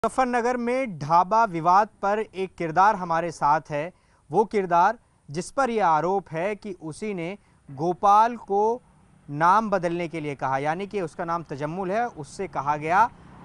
मुजफ्फरनगर में ढाबा विवाद पर एक किरदार हमारे साथ है। वो किरदार जिस पर यह आरोप है कि उसी ने गोपाल को नाम बदलने के लिए कहा, यानी कि उसका नाम तजम्मुल है, उससे कहा गया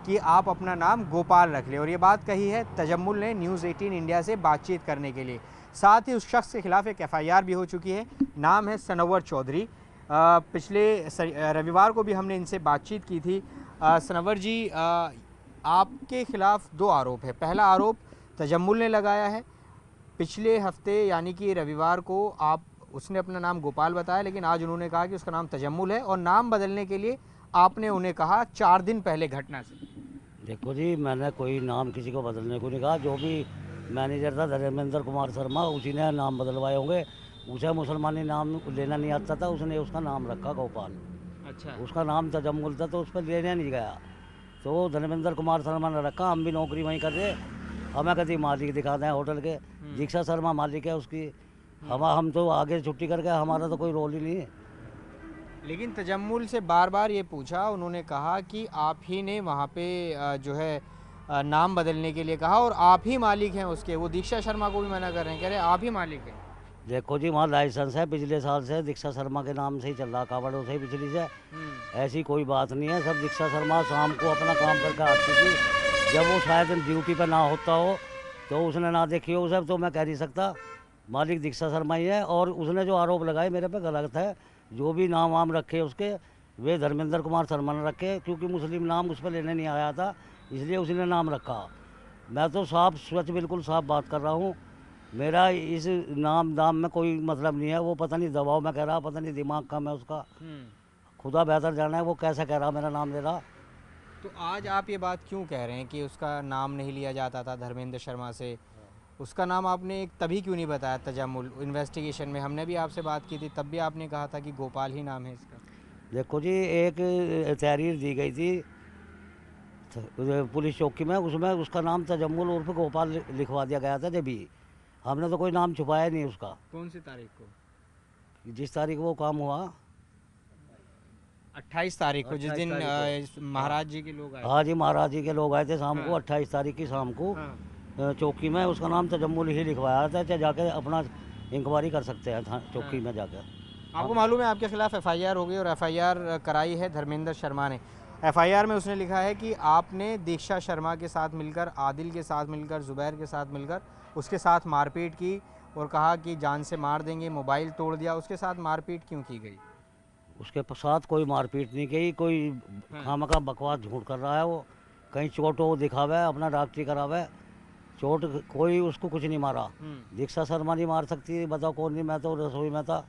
कि आप अपना नाम गोपाल रख ले। और ये बात कही है तजम्मुल ने न्यूज़ 18 इंडिया से बातचीत करने के लिए। साथ ही उस शख्स के खिलाफ एक FIR भी हो चुकी है। नाम है सनवर चौधरी। पिछले रविवार को भी हमने इनसे बातचीत की थी। सनवर जी, आपके खिलाफ दो आरोप है। पहला आरोप तजम्मुल ने लगाया है। पिछले हफ्ते यानी कि रविवार को उसने अपना नाम गोपाल बताया, लेकिन आज उन्होंने कहा कि उसका नाम तजम्मुल है और नाम बदलने के लिए आपने उन्हें कहा 4 दिन पहले घटना से। देखो जी, मैंने कोई नाम किसी को बदलने को नहीं कहा। जो भी मैनेजर था धर्मेंद्र कुमार शर्मा, उसी ने नाम बदलवाए होंगे। उसे मुसलमानी नाम लेना नहीं आता था, उसने उसका नाम रखा गोपाल। अच्छा। उसका नाम तजम्मुल था तो उस पर लेने नहीं गया। तो धर्मेंद्र कुमार शर्मा ने रखा। हम भी नौकरी वहीं कर रहे, हमें कभी मालिक दिखाते हैं होटल के। दीक्षा शर्मा मालिक है उसकी। हम तो आगे छुट्टी करके, हमारा तो कोई रोल ही नहीं है। लेकिन तजम्मुल से बार बार ये पूछा, उन्होंने कहा कि आप ही ने वहाँ पे जो है नाम बदलने के लिए कहा और आप ही मालिक हैं उसके। वो दीक्षा शर्मा को भी मना कर रहे हैं, कह रहे हैं आप ही मालिक हैं। देखो जी, वहाँ लाइसेंस है पिछले साल से, दीक्षा शर्मा के नाम से ही चल रहा, कावड़ों से ही पिछली से। ऐसी कोई बात नहीं है। सब दीक्षा शर्मा शाम को अपना काम करके आती थी। जब वो शायद ड्यूटी पर ना होता हो तो उसने ना देखी हो उसे, तो मैं कह नहीं सकता। मालिक दीक्षा शर्मा ही है। और उसने जो आरोप लगाए मेरे पे गलत है। जो भी नाम वाम रखे उसके, वे धर्मेंद्र कुमार शर्मा ने रखे, क्योंकि मुस्लिम नाम उस पर लेने नहीं आया था, इसलिए उसने नाम रखा। मैं तो साफ स्वच्छ बिल्कुल साफ बात कर रहा हूँ। मेरा इस नाम दाम में कोई मतलब नहीं है। वो पता नहीं दबाव में कह रहा, पता नहीं दिमाग कम है उसका, खुदा बेहतर जाना है वो कैसा कह रहा मेरा नाम ले रहा। तो आज आप ये बात क्यों कह रहे हैं कि उसका नाम नहीं लिया जाता था धर्मेंद्र शर्मा से? उसका नाम आपने तभी क्यों नहीं बताया तजम्मुल? इन्वेस्टिगेशन में हमने भी आपसे बात की थी, तब भी आपने कहा था कि गोपाल ही नाम है इसका। देखो जी, एक तहरीर दी गई थी पुलिस चौकी में, उसमें उसका नाम तजम्मुल उर्फ गोपाल लिखवा दिया गया था। जब भी हमने तो कोई नाम छुपाया नहीं उसका। कौन सी तारीख को? जिस तारीख वो काम हुआ, 28 तारीख को, जिस 28 दिन तारीख महाराज जी के लोग आए। हाँ जी, महाराज जी के लोग आए थे शाम को, हाँ। 28 तारीख की शाम को। हाँ। चौकी में उसका नाम तजम्मुल ही लिखवाया था। चाहे जाके अपना इंक्वायरी कर सकते हैं चौकी में जाकर। आपको मालूम है आपके खिलाफ FIR हो गई और FIR कराई है धर्मेंद्र शर्मा ने। FIR में उसने लिखा है कि आपने दीक्षा शर्मा के साथ मिलकर, आदिल के साथ मिलकर, जुबैर के साथ मिलकर उसके साथ मारपीट की और कहा कि जान से मार देंगे, मोबाइल तोड़ दिया। उसके साथ मारपीट क्यों की गई? उसके साथ कोई मारपीट नहीं की। कोई खामखा बकवास झूठ कर रहा है वो। कहीं चोट वो दिखावे, अपना डॉक्टरी करावे। चोट कोई उसको कुछ नहीं मारा। दीक्षा शर्मा नहीं मार सकती, बताओ कौन नहीं। मैं तो रसोई में था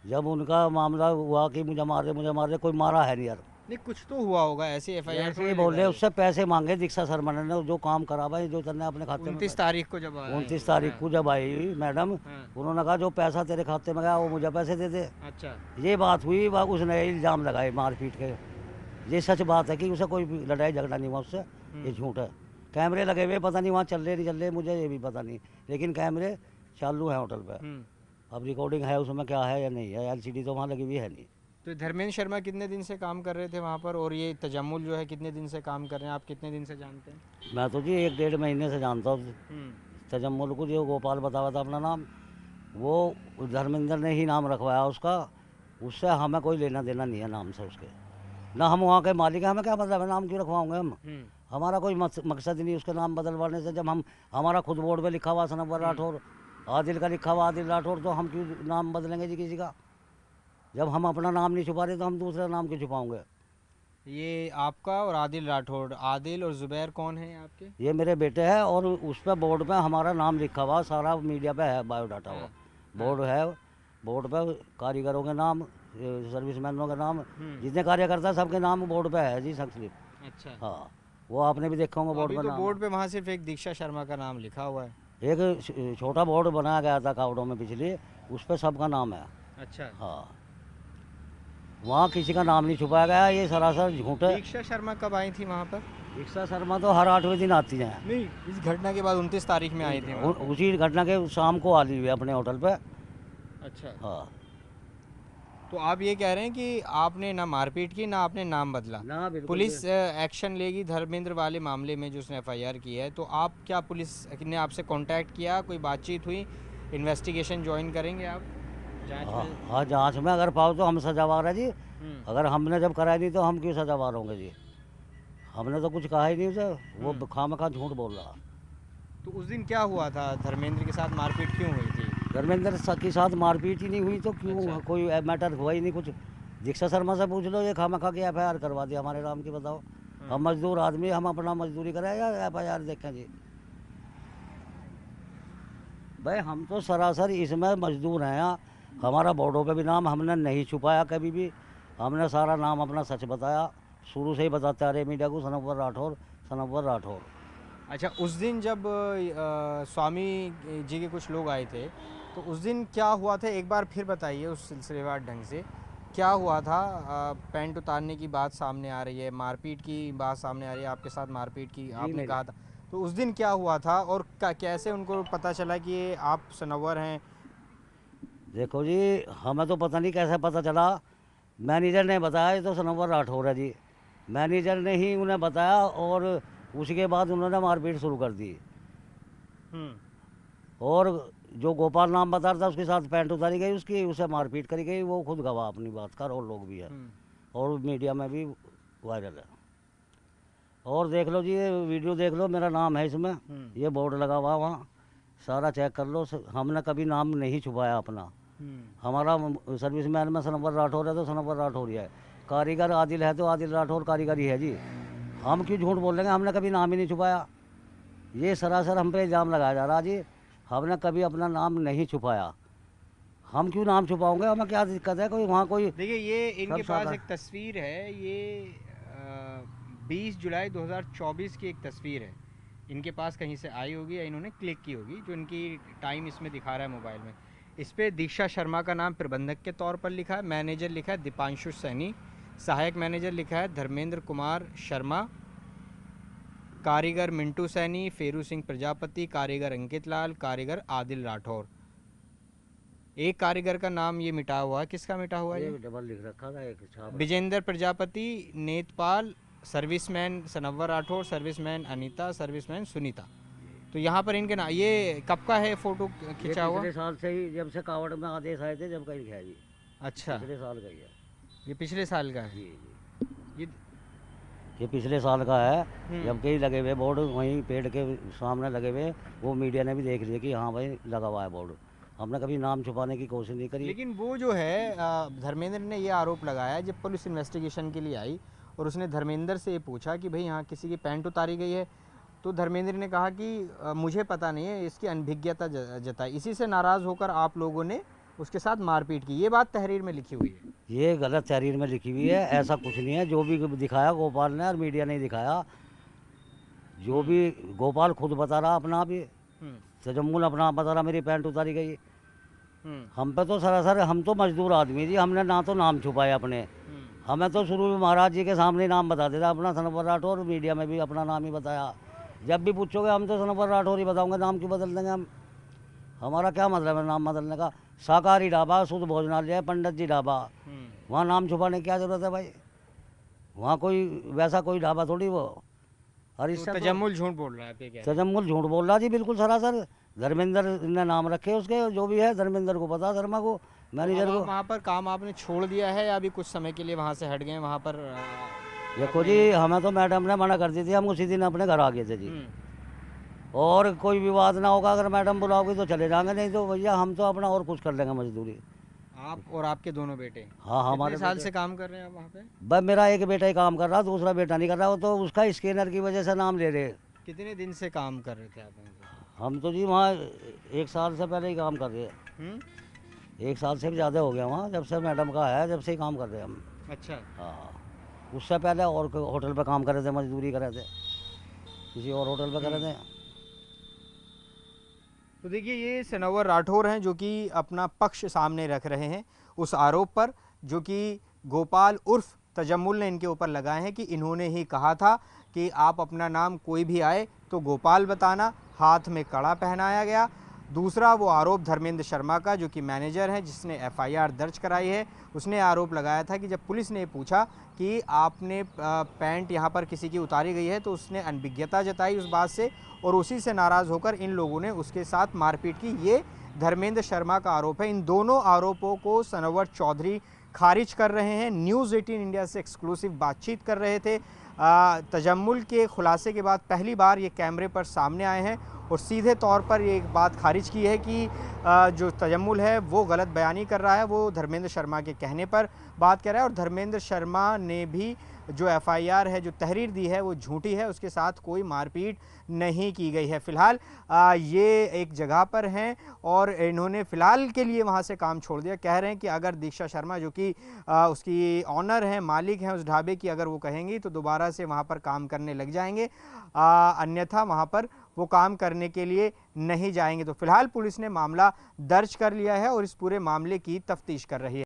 जब उनका मामला हुआ कि मुझे मार रहे, कोई मारा है नहीं यार। नहीं, कुछ तो हुआ होगा, ऐसे FIR ऐसे ही बोल रहे। उससे पैसे मांगे दीक्षा शर्मा ने, जो काम करा भाई, जो करने अपने खाते में। 29 तारीख को जब 29 तारीख को जब आई मैडम, उन्होंने कहा जो पैसा तेरे खाते में गया वो मुझे पैसे दे दे। अच्छा। ये बात हुई, उसने इल्ज़ाम लगाए मारपीट के। ये सच बात है कि उसे कोई लड़ाई झगड़ा नहीं हुआ उससे, ये झूठ है। कैमरे लगे हुए, पता नहीं वहाँ चल रहे नहीं चल रहे, मुझे ये भी पता नहीं, लेकिन कैमरे चालू हैं होटल पे। अब रिकॉर्डिंग है उसमें, क्या है या नहीं है, LCD तो वहाँ लगी हुई है नहीं। तो धर्मेंद्र शर्मा कितने दिन से काम कर रहे थे वहाँ पर, और ये तजम्मुल जो है कितने दिन से काम कर रहे हैं? आप कितने दिन से जानते हैं? मैं तो जी 1-1.5 महीने से जानता हूँ तजम्मुल को। जो गोपाल बताया था अपना नाम, वो धर्मेंद्र ने ही नाम रखवाया उसका। उससे हमें कोई लेना देना नहीं है नाम से उसके। ना हम वहाँ के मालिक हैं, हमें क्या मतलब है, नाम क्यों रखवाओगे हम? हमारा कोई मकसद ही नहीं उसके नाम बदलवाने से। जब हमारा खुद बोर्ड पे लिखा हुआ सनवर राठौर, आदिल का लिखा हुआ आदिल राठौर, तो हम क्यों नाम बदलेंगे जी किसी का? जब हम अपना नाम नहीं छुपा रहे तो हम दूसरा नाम क्यों छुपाओगे? ये आपका और आदिल राठौड़, आदिल और जुबैर कौन है आपके? ये मेरे बेटे हैं, और उस पर बोर्ड पे हमारा नाम लिखा हुआ, सारा मीडिया पे है, बायोडाटा हुआ बोर्ड है। बोर्ड पे कारीगरों के नाम, सर्विसमैनों के नाम, जितने कार्यकर्ता सबके नाम बोर्ड पे है जी, स्लिप। अच्छा। हाँ, वो आपने भी देखा होगा बोर्ड पे तो नाम। बोर्ड पे वहाँ सिर्फ एक दीक्षा शर्मा का नाम लिखा हुआ है। एक छोटा बोर्ड बनाया गया था कावड़ों में पिछले, उस पर सबका नाम है। अच्छा। हाँ, वहाँ किसी का नाम नहीं छुपाया गया। ये सरासर झूठ है। दीक्षा शर्मा कब आई थी वहाँ पर? दीक्षा शर्मा तो हर 8वें दिन आती हैं। नहीं, इस घटना के बाद 29 तारीख में आई थी। उसी घटना के शाम को आ ली हुई अपने होटल पे। अच्छा। हाँ। तो आप ये कह रहे हैं कि आपने ना मारपीट की ना आपने नाम बदला। ना बिल्कुल पुलिस एक्शन लेगी धर्मेंद्र वाले मामले में जो उसने एफआईआर की है, तो आप क्या पुलिस ने आपसे कांटेक्ट किया, कोई बातचीत हुई, इन्वेस्टिगेशन ज्वाइन करेंगे आप जांच हाँ में? हाँ, जांच में अगर पाओ तो हम सजावार है जी। हम्म, अगर हमने जब कराई नहीं तो हम क्यों सजावार होंगे जी। हमने तो कुछ कहा ही नहीं उसे, वो हम्म। खामखा झूठ बोल रहा। तो उस दिन क्या हुआ था, धर्मेंद्र के साथ मारपीट क्यों हुई थी? धर्मेंद्र के साथ मारपीट ही नहीं हुई तो अच्छा। क्यों, कोई मैटर हुआ ही नहीं कुछ। दीक्षा शर्मा से पूछ लो, ये खामखा की एफआईआर करवा दी हमारे नाम की, बताओ। हम मजदूर आदमी, हम अपना मजदूरी कराए या एफआईआर देखें जी। भाई हम तो सरासर इसमें मजदूर हैं यहाँ। हमारा बोर्डों पे भी नाम हमने नहीं छुपाया कभी भी। हमने सारा नाम अपना सच बताया, शुरू से ही बताते आ रहे मीडिया को, सनवर राठौर, सनवर राठौर। अच्छा, उस दिन जब स्वामी जी के कुछ लोग आए थे, तो उस दिन क्या हुआ था, एक बार फिर बताइए उस सिलसिलेवार ढंग से क्या हुआ था? पैंट उतारने की बात सामने आ रही है, मारपीट की बात सामने आ रही है, आपके साथ मारपीट की जी आपने मेरे, कहा था। तो उस दिन क्या हुआ था और कैसे उनको पता चला कि ये आप सनवर हैं? देखो जी, हमें तो पता नहीं कैसे पता चला। मैनेजर ने बताया ये तो सनवर राठौर है जी। मैनेजर ने ही उन्हें बताया और उसके बाद उन्होंने मारपीट शुरू कर दी। हम्म, और जो गोपाल नाम बता रहा था उसके साथ पैंट उतारी गई उसकी, उसे मारपीट करी गई। वो खुद गवाह अपनी बात कर, और लोग भी है, हम्म, और मीडिया में भी वायरल है। और देख लो जी, ये वीडियो देख लो, मेरा नाम है इसमें, ये बोर्ड लगा हुआ वहाँ, सारा चेक कर लो। हमने कभी नाम नहीं छुपाया अपना। हमारा सर्विसमैन में सनवर राठौर है तो सनवर राठौर ही है, कारीगर आदिल है तो आदिल राठौर कारीगर ही है जी। हम क्यों झूठ बोल रहे हैं, हमने कभी नाम ही नहीं छुपाया। ये सरासर हम पे इल्ज़ाम लगाया जा रहा जी। हमने कभी अपना नाम नहीं छुपाया। हम क्यों नाम छुपाओगे, हमें क्या दिक्कत है, कोई वहाँ कोई देखिए, ये इनके सब पास सादा। एक तस्वीर है, ये 20 जुलाई 2024 की एक तस्वीर है। इनके पास कहीं से आई होगी या इन्होंने क्लिक की होगी, जो इनकी टाइम इसमें दिखा रहा है मोबाइल में। इस पे दीक्षा शर्मा का नाम प्रबंधक के तौर पर लिखा है, मैनेजर लिखा है दीपांशु सैनी, सहायक मैनेजर लिखा है धर्मेंद्र कुमार शर्मा, कारीगर मिंटू सैनी, फेरू सिंह प्रजापति, कारीगर अंकित लाल, कारीगर आदिल राठौर। एक कारीगर का नाम ये मिटा हुआ है, किसका मिटा हुआ है ये ये? डबल लिख रखा था, एक छाप रखा। Vijendra Prajapati, Netpal, serviceman Sanawar Rathore, serviceman Anita, serviceman Sunita. तो यहाँ पर इनके ना, ये कब का है फोटो ये खिंचा हुआ? पिछले साल से ही, जब से कावड़ में आदेश आए थे जब का ही है जी। अच्छा, पिछले साल का ही है ये पिछले साल का है। जी जी। ये ये पिछले साल का है, हम्म, जब के ही लगे हुए बोर्ड वहीं पेड़ के सामने लगे हुए। वो मीडिया ने भी देख लिया कि हाँ भाई लगा हुआ है बोर्ड। हमने कभी नाम छुपाने की कोशिश नहीं करी। लेकिन वो जो है धर्मेंद्र ने ये आरोप लगाया, जब पुलिस इन्वेस्टिगेशन के लिए आई और उसने धर्मेंद्र से ये पूछा कि भाई यहाँ किसी की पैंट उतारी गई है, तो धर्मेंद्र ने कहा कि मुझे पता नहीं है, इसकी अनभिज्ञता जताई, इसी से नाराज़ होकर आप लोगों ने उसके साथ मारपीट की। ये बात तहरीर में लिखी हुई है। ये गलत तहरीर में लिखी हुई है, ऐसा कुछ नहीं है। जो भी दिखाया गोपाल ने और मीडिया ने दिखाया, जो भी गोपाल खुद बता रहा अपना भी, हम्म, तजम्मुल अपना बता रहा मेरी पैंट उतारी गई। हम्म, हम पे तो सरासर, हम तो मजदूर आदमी जी, हमने ना तो नाम छुपाया अपने। हम्म। हमें तो शुरू में महाराज जी के सामने नाम बता देता अपना सनवर राठौर, और मीडिया में भी अपना नाम ही बताया। जब भी पूछोगे हम तो सनवर राठौर ही बताऊंगे, नाम क्यों बदल देंगे हम। हमारा क्या मतलब है नाम बदलने का। शाकाहारी ढाबा, शुद्ध भोजनालय, पंडित जी ढाबा, वहाँ नाम छुपाने की क्या ज़रूरत है भाई। वहाँ कोई वैसा कोई ढाबा थोड़ी वो। और तो इससे तो तजम्मुल झूठ बोल रहा है, आप ये कह रहे हैं? तजम्मुल झूठ बोल रहा जी, बिल्कुल सरासर। धर्मेंद्र ने नाम रखे उसके, जो भी है धर्मेंद्र को पता, शर्मा को, तो मैनेजर अब को। आप वहाँ पर काम आपने छोड़ दिया है या अभी कुछ समय के लिए वहाँ से हट गए हैं? वहाँ पर देखो आपने जी, हमें तो मैडम ने मना कर दी थी, हम उसी दिन अपने घर आ गए थे जी। और कोई विवाद ना होगा, अगर मैडम बुलाओगी तो चले जाएंगे, नहीं तो भैया हम तो अपना और कुछ कर लेंगे मजदूरी। आप और आपके दोनों बेटे हाँ कितने हमारे साल बेटे, से काम कर रहे हैं आप वहाँ पे? बस मेरा एक बेटा ही काम कर रहा, दूसरा बेटा नहीं कर रहा। वो तो उसका स्कैनर की वजह से नाम ले रहे। कितने दिन से काम कर रहे थे आप वहाँ पे? हम तो जी वहाँ 1 साल से पहले ही काम कर रहे हैं। हम्म? 1 साल से भी ज़्यादा हो गया वहाँ, जब से मैडम का है जब से ही काम कर रहे हैं हम। अच्छा। हाँ, उससे पहले और कोई होटल पे काम कर रहे थे, मजदूरी कर रहे थे, किसी और होटल पे कर रहे थे। तो देखिए, ये सनवर राठौर हैं जो कि अपना पक्ष सामने रख रहे हैं उस आरोप पर जो कि गोपाल उर्फ तजम्मुल ने इनके ऊपर लगाए हैं कि इन्होंने ही कहा था कि आप अपना नाम कोई भी आए तो गोपाल बताना। हाथ में कड़ा पहनाया गया, दूसरा वो आरोप धर्मेंद्र शर्मा का, जो कि मैनेजर है, जिसने एफआईआर दर्ज कराई है। उसने आरोप लगाया था कि जब पुलिस ने पूछा कि आपने पैंट यहाँ पर किसी की उतारी गई है, तो उसने अनभिज्ञता जताई उस बात से, और उसी से नाराज़ होकर इन लोगों ने उसके साथ मारपीट की। ये धर्मेंद्र शर्मा का आरोप है। इन दोनों आरोपों को सनोवर चौधरी खारिज कर रहे हैं। न्यूज़ 18 इंडिया से एक्सक्लूसिव बातचीत कर रहे थे। तजम्मुल के खुलासे के बाद पहली बार ये कैमरे पर सामने आए हैं और सीधे तौर पर ये एक बात खारिज की है कि जो तजम्मुल है वो गलत बयानी कर रहा है, वो धर्मेंद्र शर्मा के कहने पर बात कर रहा है, और धर्मेंद्र शर्मा ने भी जो एफआईआर है, जो तहरीर दी है, वो झूठी है, उसके साथ कोई मारपीट नहीं की गई है। फ़िलहाल ये एक जगह पर हैं और इन्होंने फ़िलहाल के लिए वहाँ से काम छोड़ दिया। कह रहे हैं कि अगर दीक्षा शर्मा, जो कि उसकी ऑनर हैं, मालिक हैं उस ढाबे की, अगर वो कहेंगी तो दोबारा से वहाँ पर काम करने लग जाएंगे, अन्यथा वहाँ पर वो काम करने के लिए नहीं जाएंगे। तो फिलहाल पुलिस ने मामला दर्ज कर लिया है और इस पूरे मामले की तफ्तीश कर रही है।